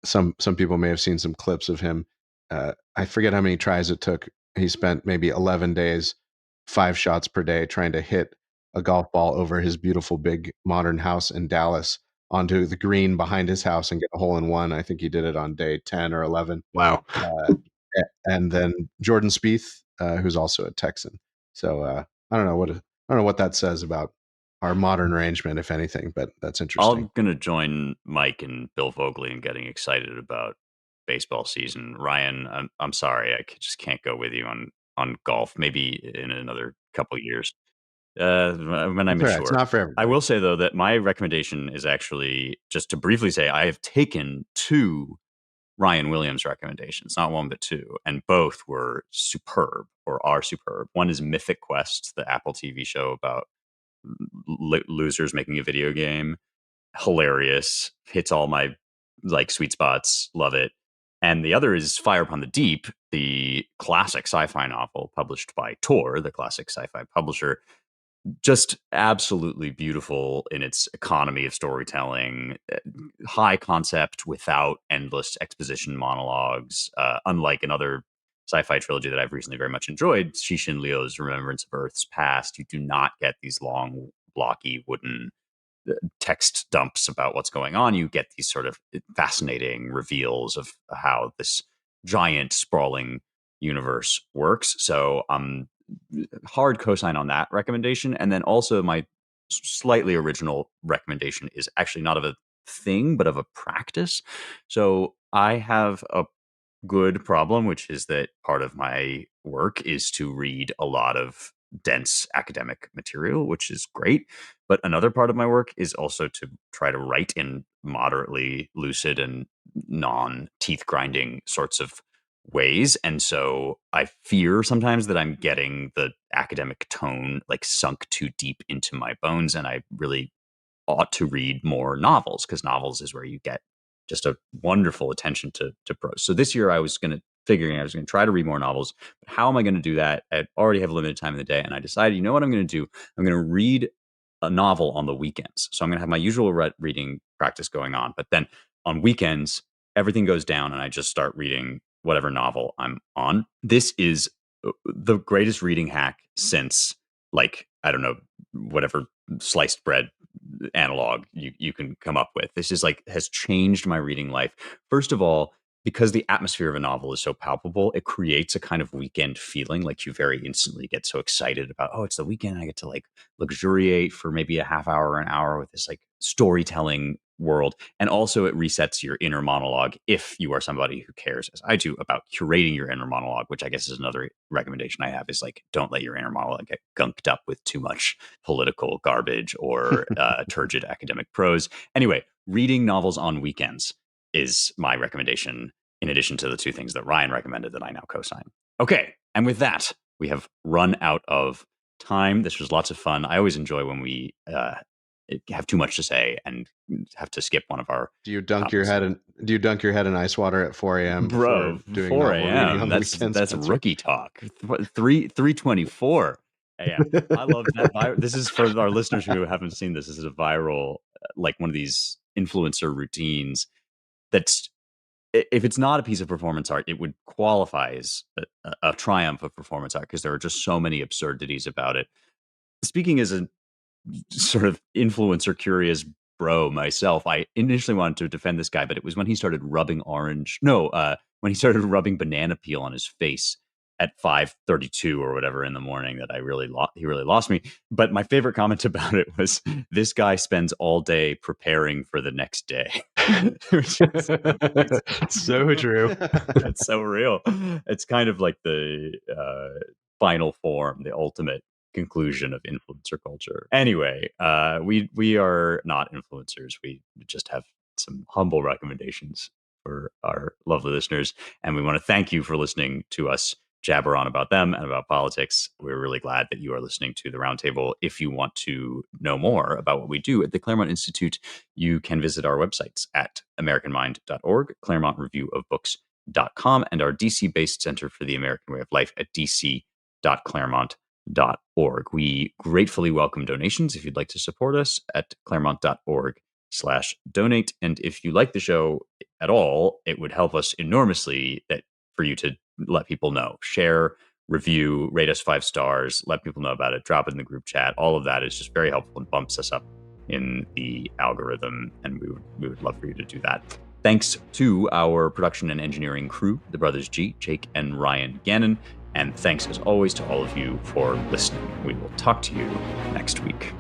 some people may have seen some clips of him. I forget how many tries it took. He spent maybe 11 days, 5 shots per day, trying to hit a golf ball over his beautiful big modern house in Dallas onto the green behind his house and get a hole in one. I think he did it on day 10 or 11. Wow. And then Jordan Spieth, who's also a Texan. So I don't know what that says about our modern arrangement, if anything, but that's interesting. I'm going to join Mike and Bill Vogeley in getting excited about baseball season. Ryan, I'm sorry, I just can't go with you on golf. Maybe in another couple years. When I'm It's all right. mature. It's not for everybody. I will say though that my recommendation is actually just to briefly say I have taken 2 Ryan Williams recommendations, not 1 but 2, and both were superb or are superb. One is Mythic Quest, the Apple TV show about losers making a video game. Hilarious, hits all my sweet spots, love it. And the other is Fire Upon the Deep, the classic sci-fi novel published by Tor, the classic sci-fi publisher. Just absolutely beautiful in its economy of storytelling, high concept without endless exposition monologues. Unlike another sci-fi trilogy that I've recently very much enjoyed, Cixin Liu's Remembrance of Earth's Past, you do not get these long, blocky, wooden text dumps about what's going on. You get these sort of fascinating reveals of how this giant, sprawling universe works. So hard cosign on that recommendation. And then also my slightly original recommendation is actually not of a thing, but of a practice. So I have a good problem, which is that part of my work is to read a lot of dense academic material, which is great. But another part of my work is also to try to write in moderately lucid and non teeth grinding sorts of ways. And so I fear sometimes that I'm getting the academic tone sunk too deep into my bones. And I really ought to read more novels, because novels is where you get just a wonderful attention to prose. So this year I was going to try to read more novels. But how am I going to do that? I already have a limited time in the day, and I decided, you know what I'm going to do? I'm going to read a novel on the weekends. So I'm going to have my usual reading practice going on, but then on weekends everything goes down and I just start reading whatever novel I'm on. This is the greatest reading hack since I don't know, whatever sliced bread analog you can come up with. This is has changed my reading life. First of all, because the atmosphere of a novel is so palpable, it creates a kind of weekend feeling. You very instantly get so excited about, oh, it's the weekend. I get to luxuriate for maybe a half hour or an hour with this storytelling world. And also it resets your inner monologue if you are somebody who cares, as I do, about curating your inner monologue, which I guess is another recommendation I have, is don't let your inner monologue get gunked up with too much political garbage or turgid academic prose. Anyway, reading novels on weekends is my recommendation, in addition to the 2 things that Ryan recommended that I now co-sign. Okay, and with that, we have run out of time. This was lots of fun. I always enjoy when we have too much to say and have to skip one of our. Do you dunk your head in ice water at 4 a.m. Bro, before doing 4 novel reading on the That's weekends? that's rookie talk. 3:24 a.m. I love that. This is for our listeners who haven't seen this. This is a viral, one of these influencer routines. That's, if it's not a piece of performance art, it would qualify as a triumph of performance art, because there are just so many absurdities about it. Speaking as a sort of influencer curious bro myself, I initially wanted to defend this guy, but it was when he started rubbing when he started rubbing banana peel on his face at 5:32 or whatever in the morning that he really lost me. But my favorite comment about it was, this guy spends all day preparing for the next day. So true. It's so real. It's kind of like the final form, the ultimate conclusion of influencer culture. Anyway, we are not influencers. We just have some humble recommendations for our lovely listeners, and we want to thank you for listening to us jabber on about them and about politics. We're really glad that you are listening to the Roundtable. If you want to know more about what we do at the Claremont Institute, you can visit our websites at americanmind.org, Claremont Review of Books.com, and our DC-based Center for the American Way of Life at dc.claremont.org. We gratefully welcome donations if you'd like to support us at claremont.org/donate. And if you like the show at all, it would help us enormously for you to let people know. Share, review, rate us 5 stars, let people know about it, drop it in the group chat. All of that is just very helpful and bumps us up in the algorithm, and we would love for you to do that. Thanks to our production and engineering crew, the brothers G, Jake, and Ryan Gannon. And thanks, as always, to all of you for listening. We will talk to you next week.